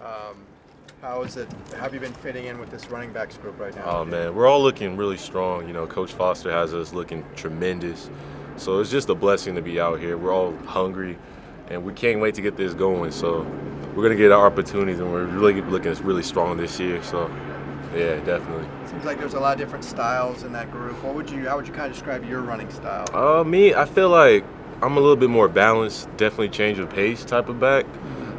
How is it? How have you been fitting in with this running backs group right now? Oh man, we're all looking really strong. You know, Coach Foster has us looking tremendous. So it's just a blessing to be out here. We're all hungry, and we can't wait to get this going. So we're gonna get our opportunities, and we're really looking really strong this year. So yeah, definitely. Seems like there's a lot of different styles in that group. How would you kind of describe your running style? Me, I feel like I'm a little bit more balanced. Definitely change of pace type of back.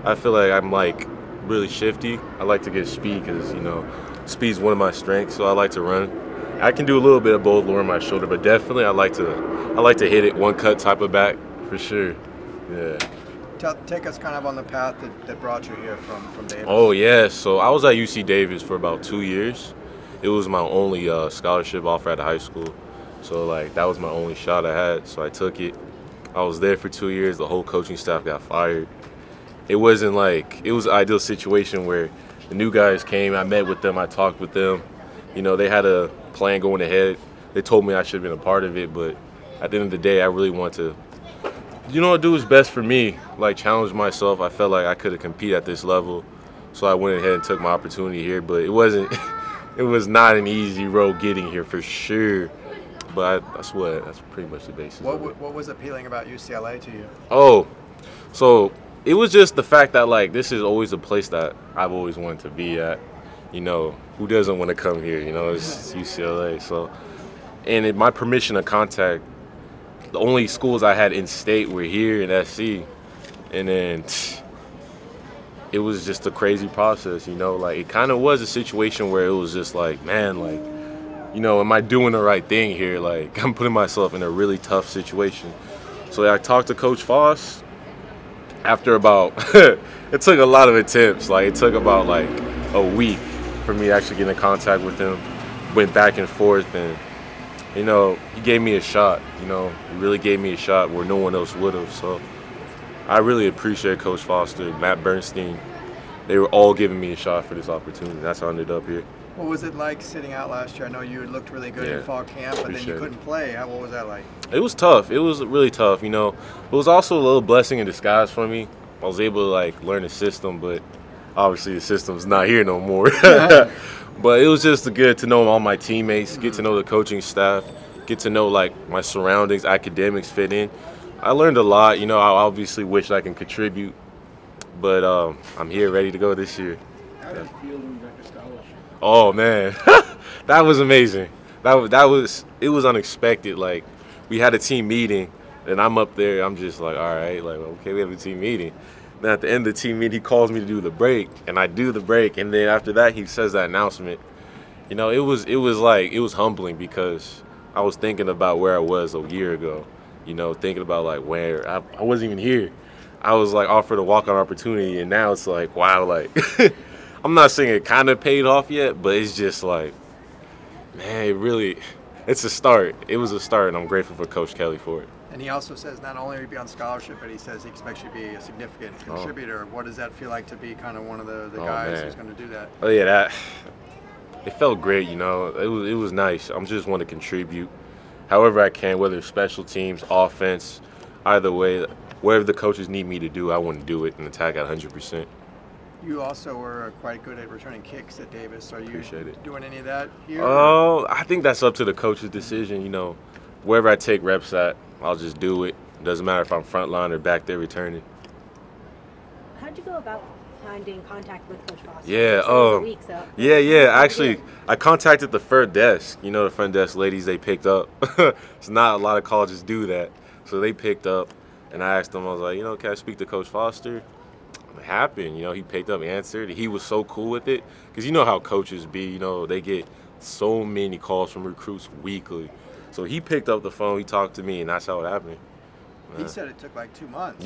I feel like I'm like really shifty. I like to get speed because, you know, speed's one of my strengths, so I like to run. I can do a little bit of both, lower my shoulder, but definitely I like to hit it one cut type of back for sure. Yeah. Take us kind of on the path that brought you here from Davis. Oh yeah, so I was at UC Davis for about 2 years. It was my only scholarship offer out of high school, so like that was my only shot I had, so I took it. I was there for 2 years. The whole coaching staff got fired. It wasn't like, it was an ideal situation where the new guys came, I met with them, I talked with them. You know, they had a plan going ahead. They told me I should have been a part of it, but at the end of the day, I really want to, you know, do what's best for me, like challenge myself. I felt like I could have competed at this level, so I went ahead and took my opportunity here, but it wasn't, it was not an easy road getting here for sure. But that's pretty much the basis. What was appealing about UCLA to you? Oh, so it was just the fact that, like, this is always a place that I've always wanted to be at. You know, who doesn't want to come here? You know, it's UCLA. So, and my permission to contact, the only schools I had in state were here in SC. And then it was just a crazy process, you know? Like, it kind of was a situation where it was just like, man, like, you know, am I doing the right thing here? Like, I'm putting myself in a really tough situation. So I talked to Coach Foss. After about, it took a lot of attempts. Like, it took about like a week for me actually getting in contact with him. Went back and forth, and you know, he gave me a shot. You know, he really gave me a shot where no one else would have. So I really appreciate Coach Foster, Matt Bernstein. They were all giving me a shot for this opportunity. That's how I ended up here. What was it like sitting out last year? I know you looked really good in fall camp, but then you couldn't play. What was that like? It was tough. It was really tough, you know. It was also a little blessing in disguise for me. I was able to, like, learn the system, but obviously the system's not here no more. But it was just good to know all my teammates, get to know the coaching staff, get to know, like, my surroundings, academics fit in. I learned a lot. You know, I obviously wish I can contribute, but I'm here ready to go this year. How did it feel when you got the scholarship? Oh man, that was amazing. It was unexpected. Like, we had a team meeting, and I'm up there. I'm just like, all right, like, okay, we have a team meeting. Then at the end of the team meeting, he calls me to do the break, and I do the break, and then after that, he says that announcement. You know, it was humbling because I was thinking about where I was a year ago. You know, thinking about like where I wasn't even here. I was like offered a walk-on opportunity, and now it's like, wow, like. I'm not saying it kind of paid off yet, but it's just like, man, it's a start. It was a start, and I'm grateful for Coach Kelly for it. And he also says not only will you be on scholarship, but he says he expects you to be a significant contributor. What does that feel like to be kind of one of the guys who's going to do that? Oh, yeah, it felt great, you know. It was nice. I'm just want to contribute however I can, whether it's special teams, offense, either way. Whatever the coaches need me to do, I want to do it and attack at 100%. You also were quite good at returning kicks at Davis. Are you doing any of that here? Oh, I think that's up to the coach's decision. You know, wherever I take reps at, I'll just do it. It doesn't matter if I'm front line or back there returning. How'd you go about finding contact with Coach Foss? Yeah. Actually, I contacted the front desk. You know, the front desk ladies, they picked up. It's not a lot of colleges do that. So they picked up, and I asked them, I was like, you know, can I speak to Coach Foster? It happened, you know, he picked up, answered. He was so cool with it, because you know how coaches be, you know, they get so many calls from recruits weekly. So he picked up the phone, he talked to me, and that's how it happened. He said it took like 2 months.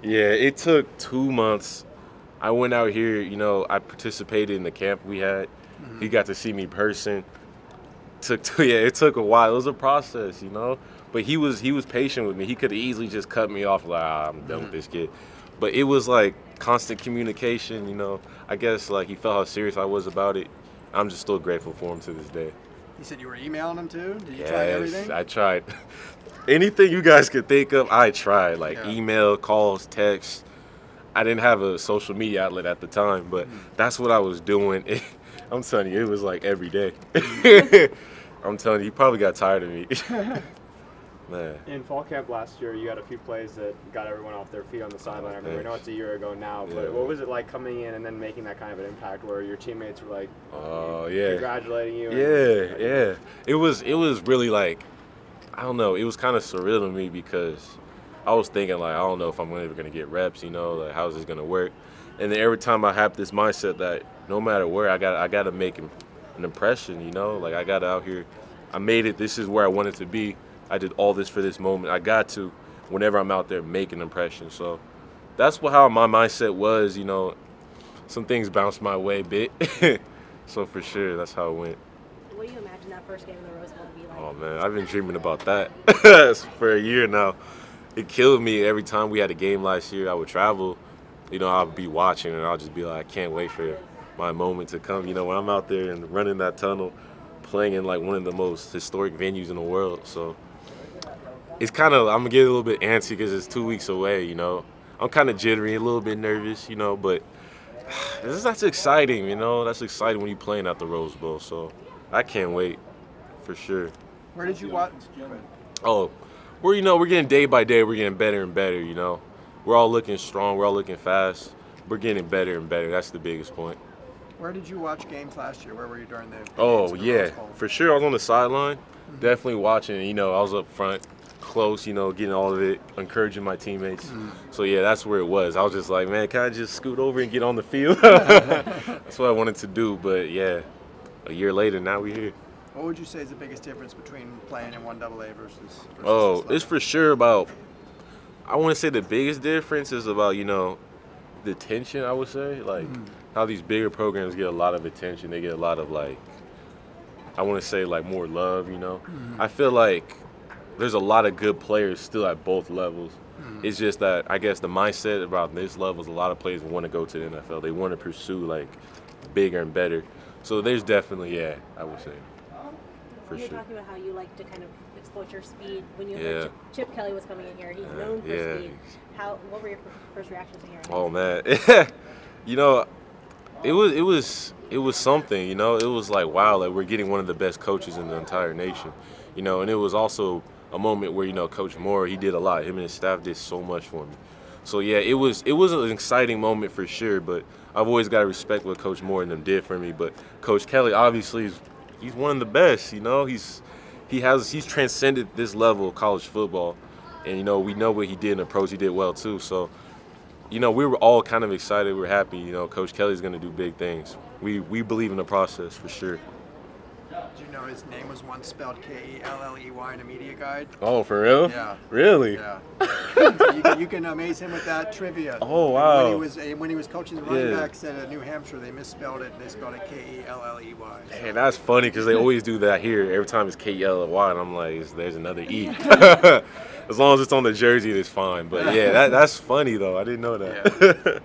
It took 2 months. I went out here, you know, I participated in the camp we had. He got to see me in person. It took a while. It was a process, you know. But he was patient with me. He could have easily just cut me off, like, I'm done with this kid. But it was like constant communication, you know. I guess like he felt how serious I was about it. I'm just still grateful for him to this day. You said you were emailing him too? Did you try everything? I tried. Anything you guys could think of, I tried. Like email, calls, texts. I didn't have a social media outlet at the time, but that's what I was doing. I'm telling you, it was like every day. I'm telling you, he probably got tired of me. Man. In fall camp last year, you had a few plays that got everyone off their feet on the sideline. I remember, I know it's a year ago now, but what was it like coming in and then making that kind of an impact where your teammates were like, congratulating you? Yeah. It was really like, I don't know, it was kind of surreal to me because I was thinking like, I don't know if I'm ever going to get reps, you know, like how's this going to work? And then every time I have this mindset that no matter where, I got to make an impression, you know, like I got out here, I made it, this is where I wanted to be. I did all this for this moment. I got to, whenever I'm out there, make an impression. So that's how my mindset was, you know. Some things bounced my way a bit. So for sure, that's how it went. What do you imagine that first game in the Rose Bowl to be like? Oh, man, I've been dreaming about that for a year now. It killed me every time we had a game last year. I would travel, you know, I'll be watching, and I'll just be like, I can't wait for my moment to come. You know, when I'm out there and running that tunnel, playing in like one of the most historic venues in the world. So it's kind of, I'm going to get a little bit antsy because it's 2 weeks away, you know. I'm kind of jittery, a little bit nervous, you know, but that's exciting, you know. That's exciting when you're playing at the Rose Bowl. So I can't wait, for sure. Where did you watch? Oh, we're getting day by day, we're getting better and better, you know. We're all looking strong, we're all looking fast. We're getting better and better. That's the biggest point. Where did you watch games last year? Where were you during the Oh, games in the yeah, Rose Bowl? for sure. I was on the sideline, definitely watching, you know, I was up front, close, you know, getting all of it, encouraging my teammates. So, yeah, that's where it was. I was just like, man, can I just scoot over and get on the field? That's what I wanted to do. But, yeah, a year later, now we're here. What would you say is the biggest difference between playing in 1AA versus Oh, this level? it's for sure about, I want to say the biggest difference is about, you know, the attention, I would say. Like, how these bigger programs get a lot of attention. They get a lot of, like, I want to say, like, more love, you know. I feel like there's a lot of good players still at both levels. It's just that, I guess, the mindset about this level is a lot of players want to go to the NFL. They want to pursue, like, bigger and better. So there's definitely, yeah, I would say. For You're sure. talking about how you like to kind of exploit your speed. When you Yeah. heard Chip Kelly was coming in here, he's known for yeah. speed. What were your first reactions to hearing Oh, that? man. You know, it was something, you know. It was like, wow, like we're getting one of the best coaches in the entire nation, you know. And it was also a moment where, you know, Coach Moore, he did a lot. Him and his staff did so much for me. So, yeah, it was an exciting moment for sure, but I've always got to respect what Coach Moore and them did for me. But Coach Kelly, obviously, he's one of the best, you know. He's transcended this level of college football. And, you know, we know what he did in the pros. He did well, too. So, you know, we were all kind of excited. We're happy. You know, Coach Kelly's going to do big things. We believe in the process for sure. Did you know his name was once spelled K-E-L-L-E-Y in a media guide? Oh, for real? Yeah. Really? Yeah. you can amaze him with that trivia. Oh, wow. When he was coaching the running backs at New Hampshire, they misspelled it. They spelled it K-E-L-L-E-Y. Hey, that's funny because they always do that here. Every time it's K-E-L-L-Y, and I'm like, there's another E. As long as it's on the jersey, it's fine. But, yeah, that's funny, though. I didn't know that. Yeah.